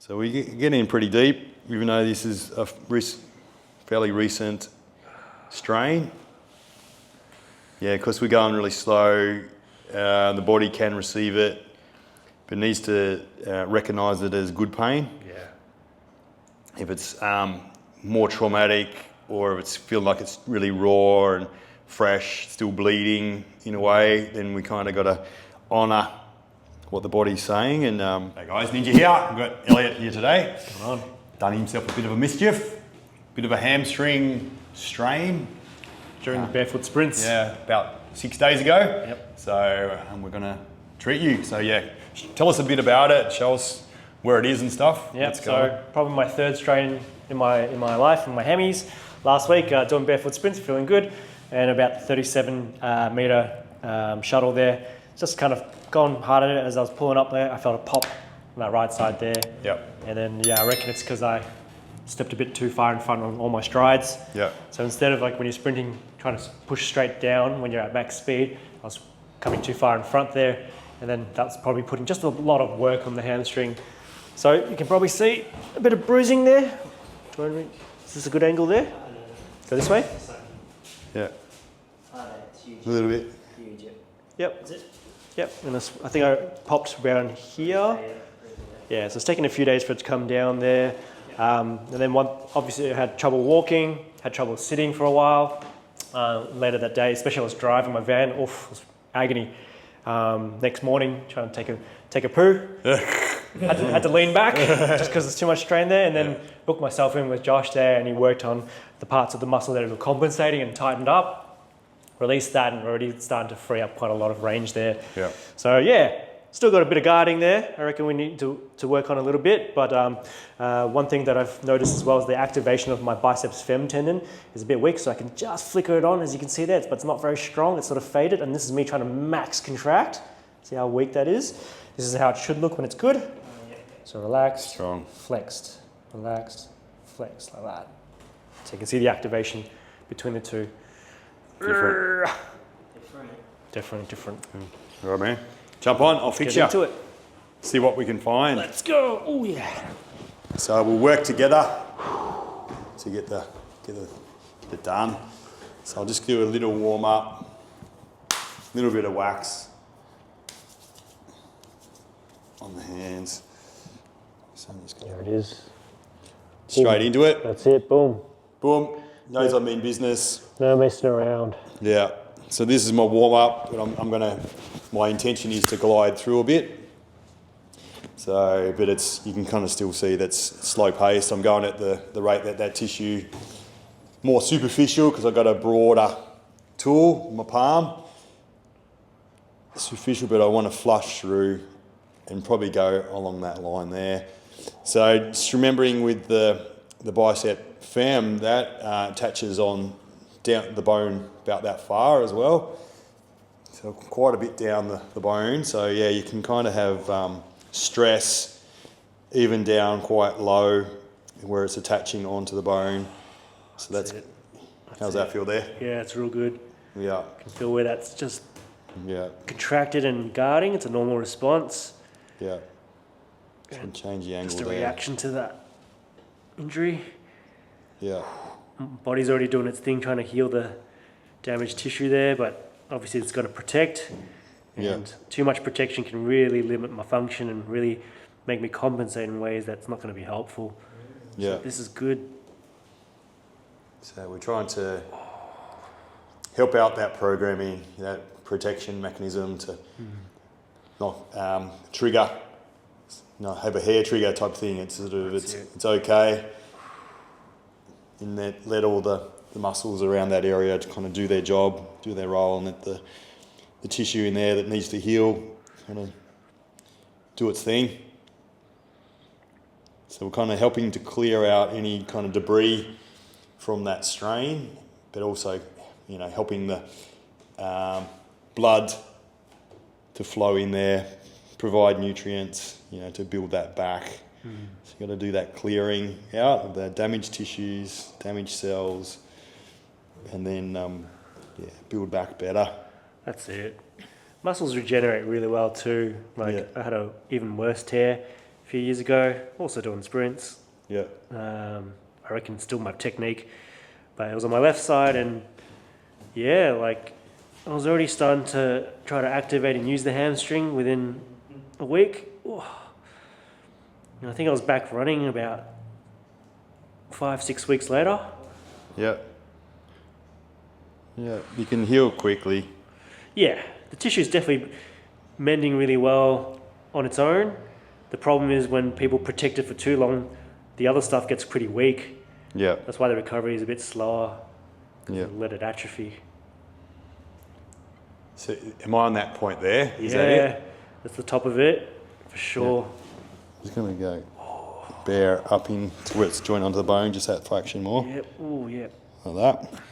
So we get in pretty deep, even though this is a fairly recent strain. Yeah, because we're going really slow, the body can receive it, but needs to recognise it as good pain. Yeah. If it's more traumatic, or if it's feel like it's really raw and fresh, still bleeding in a way, then we kind of got to honour what the body's saying. And hey guys, Ninja here. We've got Elliot here today. Come on. Done himself a bit of a mischief, bit of a hamstring strain During the barefoot sprints. Yeah, about 6 days ago. Yep. So we're gonna treat you. So yeah, tell us a bit about it. Show us where it is and stuff. Yep. So probably my third strain in my life, in my hammies. Last week, doing barefoot sprints, feeling good, and about 37 meter shuttle there. Just kind of gone hard at it as I was pulling up there. I felt a pop on that right side there. Yep. And then I reckon it's because I stepped a bit too far in front on all my strides. Yep. So instead of like when you're sprinting, trying to push straight down when you're at max speed, I was coming too far in front there, and then that's probably putting just a lot of work on the hamstring. So you can probably see a bit of bruising there. Is this a good angle there? Go this way? Yeah. A little bit. Yep. Yep. And I think I popped around here. Yeah, so it's taken a few days for it to come down there. And then obviously I had trouble walking, had trouble sitting for a while. Later that day, especially I was driving my van, it was agony. Next morning, trying to take a poo. had to lean back just because there's too much strain there, and then booked myself in with Josh there, and he worked on the parts of the muscle that were compensating and tightened up, released that, and already starting to free up quite a lot of range there. Yeah. So yeah, still got a bit of guarding there. I reckon we need to work on a little bit, but one thing that I've noticed as well is the activation of my biceps fem tendon is a bit weak, so I can just flicker it on, as you can see there, but it's not very strong. It's sort of faded, and this is me trying to max contract. See how weak that is? This is how it should look when it's good. So relaxed, strong, flexed, relaxed, flexed, like that. So you can see the activation between the two. Different. All right, man. Jump on. I'll fix you. Get into it. See what we can find. Let's go. Oh yeah. So we'll work together to get it done. So I'll just do a little warm up, a little bit of wax on the hands. So I'm just There it is. straight into it. That's it. Boom. Boom. Knows I mean business. No messing around. Yeah. So this is my warm up, but my intention is to glide through a bit. So, but you can kind of still see that's slow paced. I'm going at the rate that tissue, more superficial because I've got a broader tool in my palm. Superficial, but I want to flush through and probably go along that line there. So just remembering with the bicep fem, that attaches on down the bone about that far as well. So quite a bit down the bone. So yeah, you can kind of have stress even down quite low where it's attaching onto the bone. So that's it. How's that feel there? Yeah, it's real good. Yeah. You can feel where that's just contracted and guarding. It's a normal response. Yeah. So change the angle Just a there. reaction to that injury. Yeah. Body's already doing its thing, trying to heal the damaged tissue there, but obviously it's got to protect. And too much protection can really limit my function and really make me compensate in ways that's not going to be helpful. Yeah. So this is good. So we're trying to help out that programming, that protection mechanism to not trigger, not have a hair trigger type thing. It's sort of it's okay. And let all the muscles around that area to kind of do their job, do their role, and let the tissue in there that needs to heal kind of do its thing. So we're kind of helping to clear out any kind of debris from that strain, but also, helping the blood to flow in there, provide nutrients, to build that back. So you've got to do that clearing out of the damaged tissues, damaged cells, and then build back better. That's it. Muscles regenerate really well too. I had an even worse tear a few years ago, also doing sprints. Yeah. I reckon still my technique, but it was on my left side, and yeah, like I was already starting to try to activate and use the hamstring within a week. And I think I was back running about 5-6 weeks later. Yeah. Yeah, you can heal quickly. Yeah, the tissue is definitely mending really well on its own. The problem is when people protect it for too long, the other stuff gets pretty weak. Yeah. That's why the recovery is a bit slower. Yeah. Let it atrophy. So am I on that point there? Is yeah, that it? That's the top of it, for sure. Yeah. Just going to go bear up in to where it's joined onto the bone, just that flexion more. Yep, ooh, yep. Like that.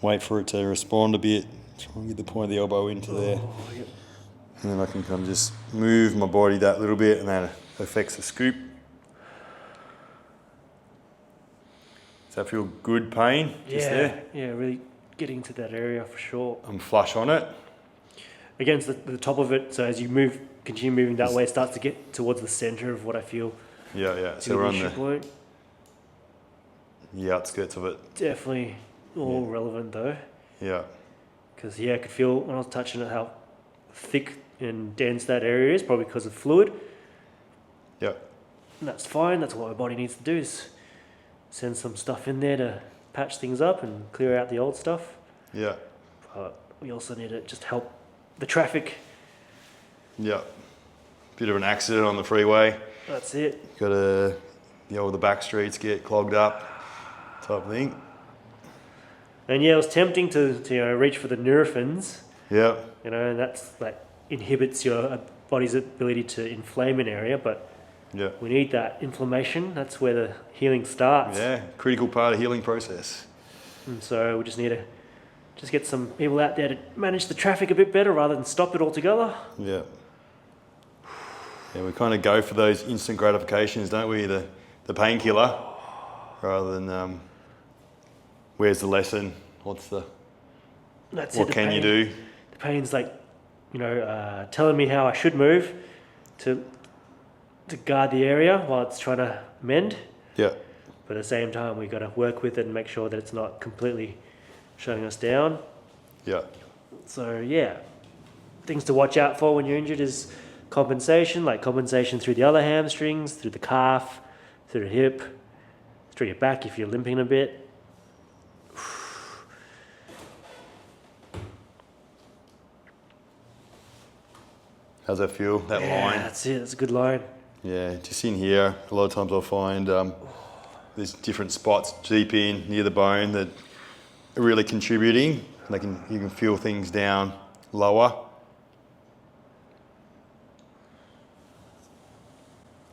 Wait for it to respond a bit. Try and get the point of the elbow into there. Yep. And then I can kind of just move my body that little bit, and that affects the scoop. Does that feel good pain? Just there? Yeah, really getting to that area for sure. I'm flush on it. Against the top of it, so as you move, continue moving that way, it starts to get towards the center of what I feel. Yeah. So we're on the point. outskirts of it. Definitely all relevant though. Yeah. Because I could feel when I was touching it how thick and dense that area is, probably because of fluid. Yeah. And that's fine. That's what my body needs to do, is send some stuff in there to patch things up and clear out the old stuff. Yeah. But we also need to just help the traffic. Yeah. Bit of an accident on the freeway. That's it. Got to, the back streets get clogged up, type thing. And yeah, it was tempting to reach for the Nurophens. Yeah. And that's like inhibits your body's ability to inflame an area, but Yeah. we need that inflammation. That's where the healing starts. Yeah. Critical part of the healing process. And so we just need to just get some people out there to manage the traffic a bit better rather than stop it altogether. Yeah. Yeah, we kind of go for those instant gratifications, don't we? The painkiller, rather than where's the lesson? That's what can you do? The pain's like, telling me how I should move to guard the area while it's trying to mend. Yeah. But at the same time, we've got to work with it and make sure that it's not completely shutting us down. Yeah. So yeah, things to watch out for when you're injured is compensation, like compensation through the other hamstrings, through the calf, through the hip, through your back if you're limping a bit. How's that feel, that line? That's it, that's a good line. Yeah, just in here, a lot of times I'll find there's different spots deep in, near the bone that are really contributing. You can feel things down lower.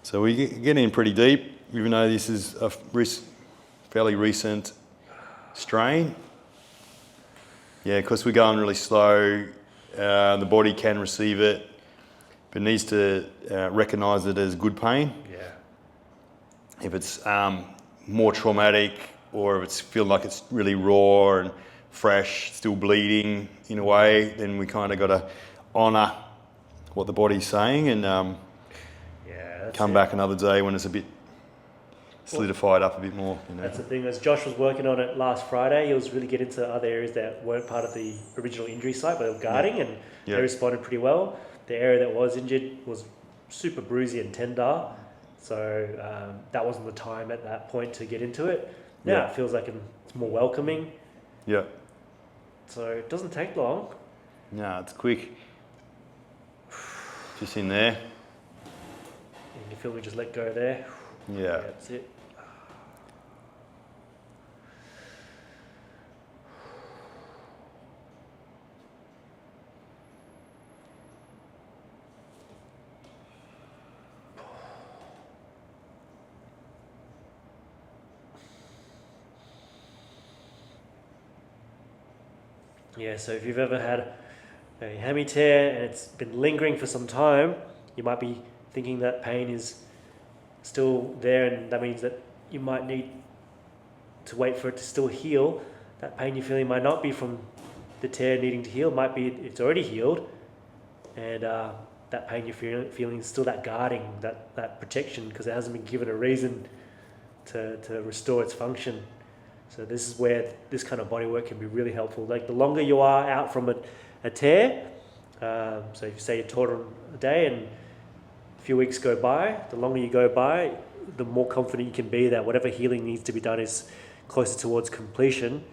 So we get in pretty deep, even though this is a fairly recent strain. Yeah, because we're going really slow, the body can receive it, but it needs to recognise it as good pain. Yeah. If it's more traumatic, or if it's feeling like it's really raw and fresh, still bleeding in a way, then we kind of got to honour what the body's saying and come back another day when it's a bit solidified up a bit more. That's the thing. As Josh was working on it last Friday, he was really getting into other areas that weren't part of the original injury site, but they were guarding, and they responded pretty well. The area that was injured was super bruisey and tender, so that wasn't the time at that point to get into it. Now it feels like it's more welcoming. Yeah. So it doesn't take long. No, it's quick. Just in there. And you feel me just let go there. Yeah. That's it. Yeah, so if you've ever had a hammy tear and it's been lingering for some time, you might be thinking that pain is still there, and that means that you might need to wait for it to still heal. That pain you're feeling might not be from the tear needing to heal, might be it's already healed, and that pain you're feeling is still that guarding, that protection, because it hasn't been given a reason to restore its function. So this is where this kind of body work can be really helpful. Like the longer you are out from a tear, so if you say you're taught on a day and a few weeks go by, the longer you go by, the more confident you can be that whatever healing needs to be done is closer towards completion.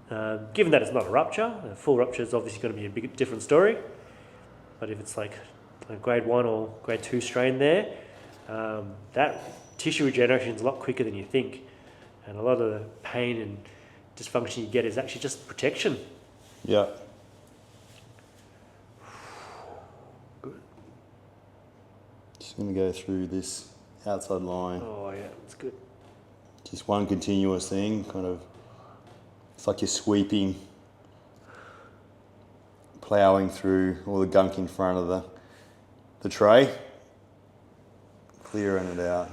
Given that it's not a rupture, a full rupture is obviously going to be a big different story. But if it's like a grade 1 or grade 2 strain there, that tissue regeneration is a lot quicker than you think. And a lot of the pain and dysfunction you get is actually just protection. Yeah. Good. Just going to go through this outside line. Oh yeah, it's good. Just one continuous thing, kind of, it's like you're sweeping, ploughing through all the gunk in front of the tray, clearing it out,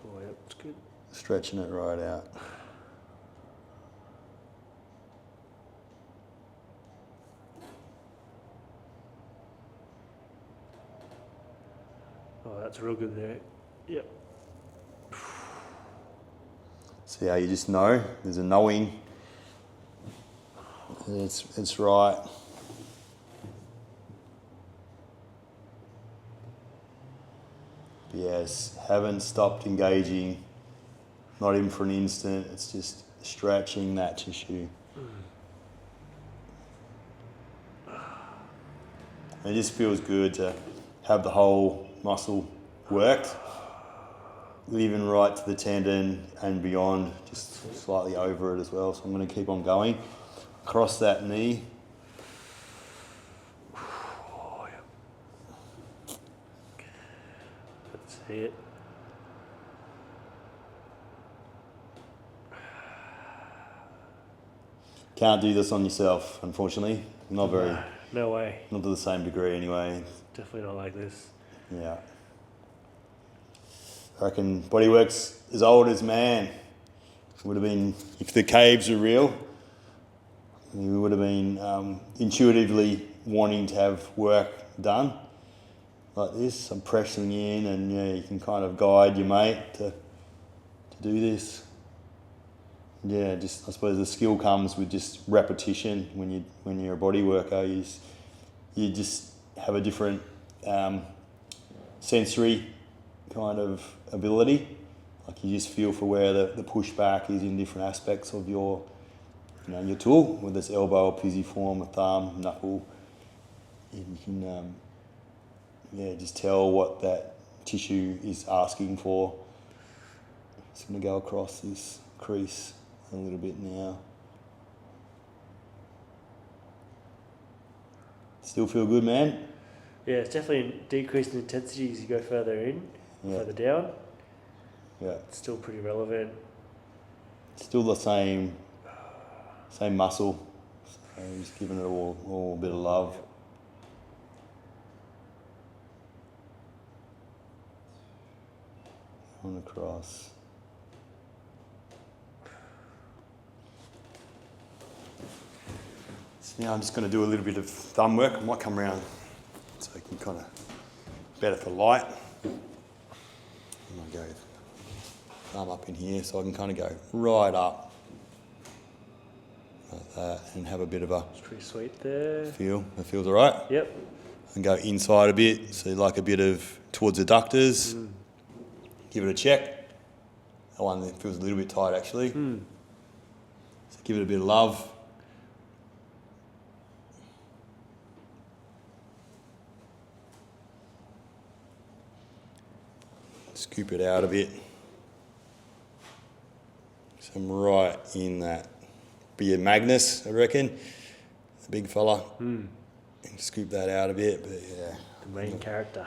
Oh yeah, it's good. stretching it right out. Oh, that's real good there. Yep. See how you just know, there's a knowing, it's right. Yes, haven't stopped engaging, not even for an instant, it's just stretching that tissue. It just feels good to have the whole muscle worked, even right to the tendon and beyond, just slightly over it as well. So I'm going to keep on going across that knee. Oh yeah. Let's see it. Can't do this on yourself, unfortunately. Not very, No way. not to the same degree anyway. Definitely not like this. Yeah. I reckon Bodywork's as old as man. Would have been, if the caves were real, we would have been intuitively wanting to have work done like this. I'm pressing in, and yeah, you can kind of guide your mate to do this. Yeah, just I suppose the skill comes with just repetition. When you're a body worker, you just have a different sensory kind of ability. Like you just feel for where the pushback is in different aspects of your tool, whether it's elbow or pisiform, a thumb, knuckle. And you can just tell what that tissue is asking for. Just going to go across this crease a little bit now. Still feel good, man? Yeah, it's definitely decreased in intensity as you go further in, further down. Yeah. It's still pretty relevant. Still the same muscle. So just giving it all a bit of love. On across. So now I'm just going to do a little bit of thumb work. I might come around so I can kind of better for light. I'm going to go thumb up in here so I can kind of go right up like that and have a bit of a It's pretty sweet there. feel. It feels all right. Yep. And go inside a bit, so like a bit of towards the adductors. Give it a check. That one feels a little bit tight actually. So give it a bit of love. Scoop it out a bit. So I'm right in that. Be a Magnus, I reckon. The big fella. And scoop that out a bit, but yeah. The main character.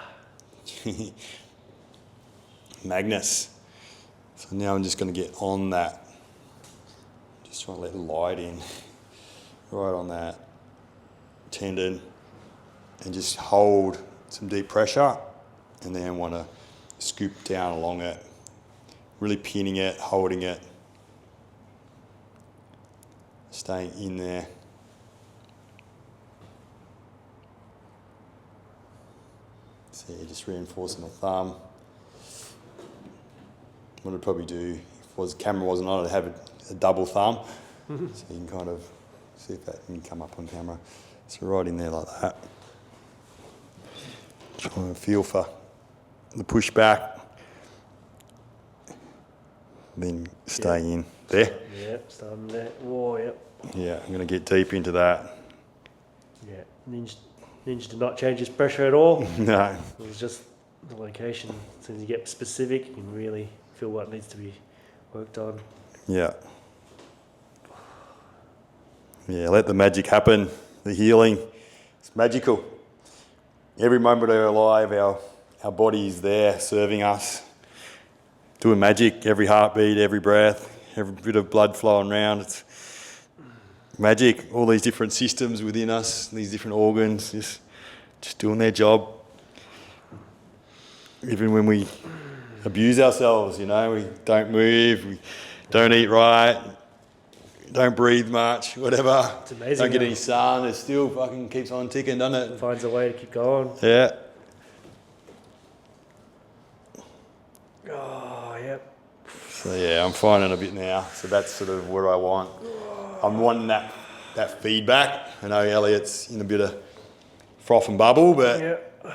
Magnus. So now I'm just going to get on that. Just trying to let light in. Right on that tendon. And just hold some deep pressure. And then want to scoop down along it. Really pinning it, holding it. Staying in there. So yeah, just reinforcing the thumb. What I'd probably do if camera wasn't on, I'd have a double thumb. So you can kind of see if that can come up on camera. So right in there like that. Trying to feel for the push back. Then stay in there. Yeah, starting there. Whoa, yep. Yeah, I'm going to get deep into that. Yeah, Ninja did not change his pressure at all. No. It was just the location. As soon as you get specific, you can really feel what needs to be worked on. Yeah. Yeah, let the magic happen. The healing. It's magical. Every moment of our life, our body is there serving us. Doing magic, every heartbeat, every breath, every bit of blood flowing around. It's magic. All these different systems within us, these different organs, just doing their job. Even when we abuse ourselves, we don't move, we don't eat right, don't breathe much, whatever. It's amazing. Don't get any sun, it still fucking keeps on ticking, doesn't it? Finds a way to keep going. Yeah. Oh, yep. So yeah, I'm finding a bit now. So that's sort of what I want. I'm wanting that feedback. I know Elliot's in a bit of froth and bubble, but Yep.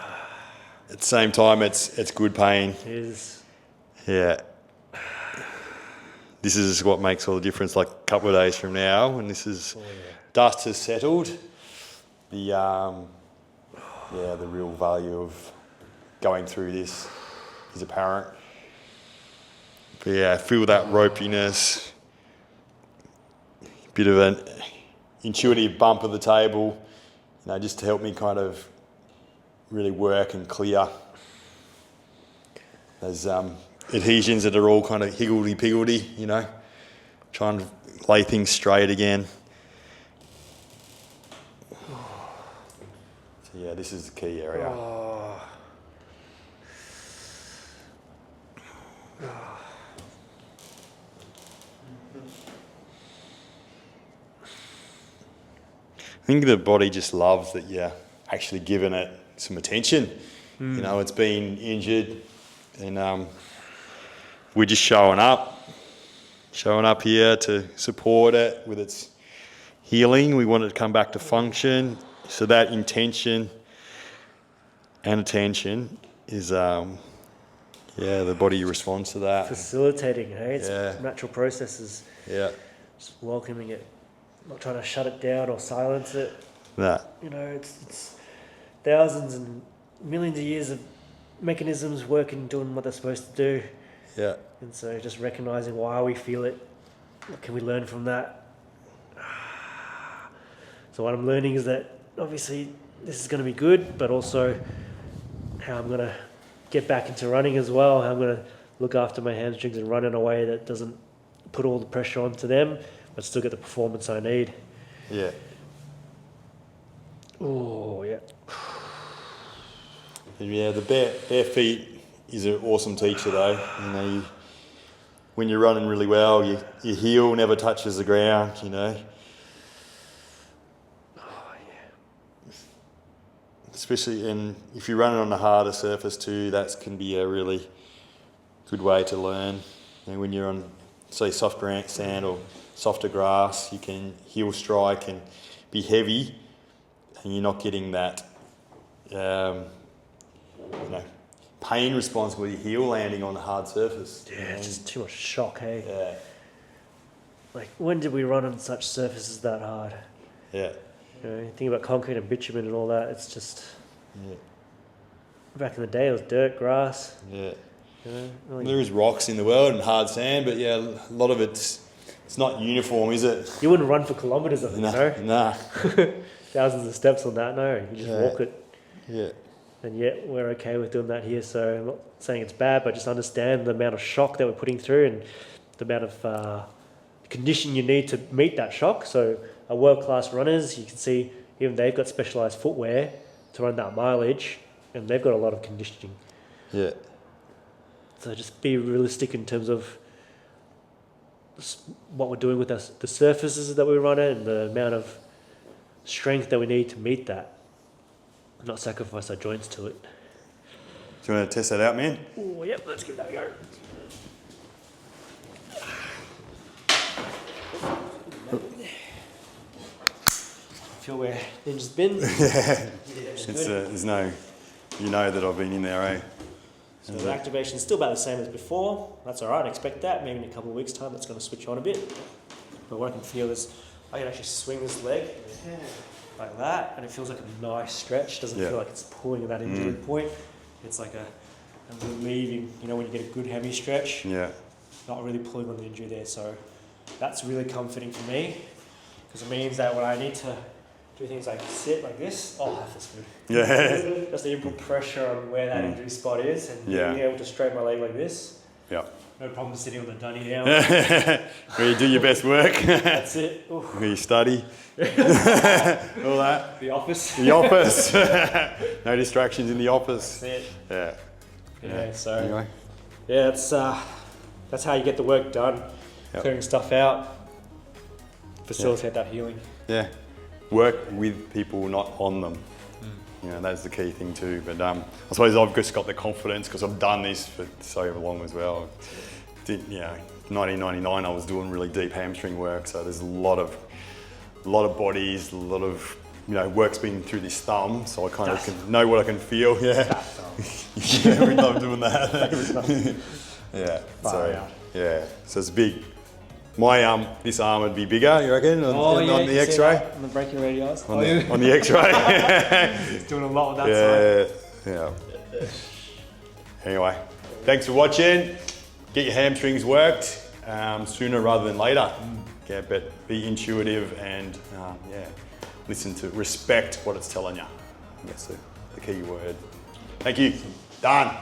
at the same time, it's good pain. It is. Yeah. This is what makes all the difference. Like a couple of days from now, when dust has settled, the real value of going through this is apparent. But yeah, feel that ropiness, bit of an intuitive bump of the table, just to help me kind of really work and clear. There's adhesions that are all kind of higgledy-piggledy, trying to lay things straight again. So yeah, this is the key area. I think the body just loves that you're actually giving it some attention. It's been injured, and we're just showing up here to support it with its healing. We want it to come back to function. So that intention and attention is, the body responds to that. Facilitating, hey? It's natural processes. Yeah. Just welcoming it, not trying to shut it down or silence it. Nah. It's thousands and millions of years of mechanisms working, doing what they're supposed to do. Yeah. And so just recognizing why we feel it, what can we learn from that? So what I'm learning is that obviously this is going to be good, but also how I'm going to get back into running as well, how I'm going to look after my hamstrings and run in a way that doesn't put all the pressure onto them, but still get the performance I need. Yeah. Oh, yeah. And yeah, the bare feet is an awesome teacher though. When you're running really well, your heel never touches the ground, Oh, yeah. Especially, and if you're running on a harder surface too, that can be a really good way to learn. When you're on, say, soft sand or softer grass, you can heel strike and be heavy, and you're not getting that pain response with your heel landing on the hard surface. Yeah, it's just too much shock, hey? Yeah. Like, when did we run on such surfaces that hard? Yeah. You think about concrete and bitumen and all that, it's just... Yeah. Back in the day, it was dirt, grass. Yeah. Really. There is rocks in the world and hard sand, but yeah, a lot of it's not uniform, is it? You wouldn't run for kilometres of it, no? Nah. Thousands of steps on that, no. You just walk it. Yeah. And yet we're okay with doing that here, so I'm not saying it's bad, but just understand the amount of shock that we're putting through and the amount of condition you need to meet that shock. So our world-class runners, you can see even they've got specialised footwear to run that mileage, and they've got a lot of conditioning. Yeah. So just be realistic in terms of what we're doing with the surfaces that we run at and the amount of strength that we need to meet that. Not sacrifice our joints to it. Do you want to test that out, man? Oh, yep, let's give that a go. Feel where Ninja's been. Yeah. There's no, you know that I've been in there, eh? So the activation's still about the same as before. That's all right, expect that. Maybe in a couple of weeks' time, that's going to switch on a bit. But what I can feel is I can actually swing this leg like that, and it feels like a nice stretch. Doesn't feel like it's pulling at that injury point. It's like a relieving, you know, when you get a good heavy stretch. Yeah. Not really pulling on the injury there. So that's really comforting for me, because it means that when I need to do things like sit like this, oh, that feels good. Yeah. Just to input pressure on where that injury spot is, and being able to straighten my leg like this. Yeah. No problem sitting on the dunny down. Where you do your best work. That's it. Oof. Where you study. All that. The office. The office. No distractions in the office. That's it. Yeah. Yeah, so anyway. Yeah, that's how you get the work done. Clearing stuff out, facilitate that healing. Yeah. Work with people, not on them. You know, that's the key thing too. But I suppose I've just got the confidence because I've done this for so long as well. You know, 1999 I was doing really deep hamstring work, so there's a lot of bodies, a lot of, you know, work's been through this thumb, so I kind of can know what I can feel. Yeah. Yeah, we love doing that. Yeah. So it's big. My this arm would be bigger, you reckon, on the X-ray? On the brachial radii. On the X-ray. He's doing a lot with that side. Yeah. Anyway, thanks for watching. Get your hamstrings worked sooner rather than later. Yeah, but be intuitive and listen to, respect what it's telling you. That's the key word. Thank you. Done.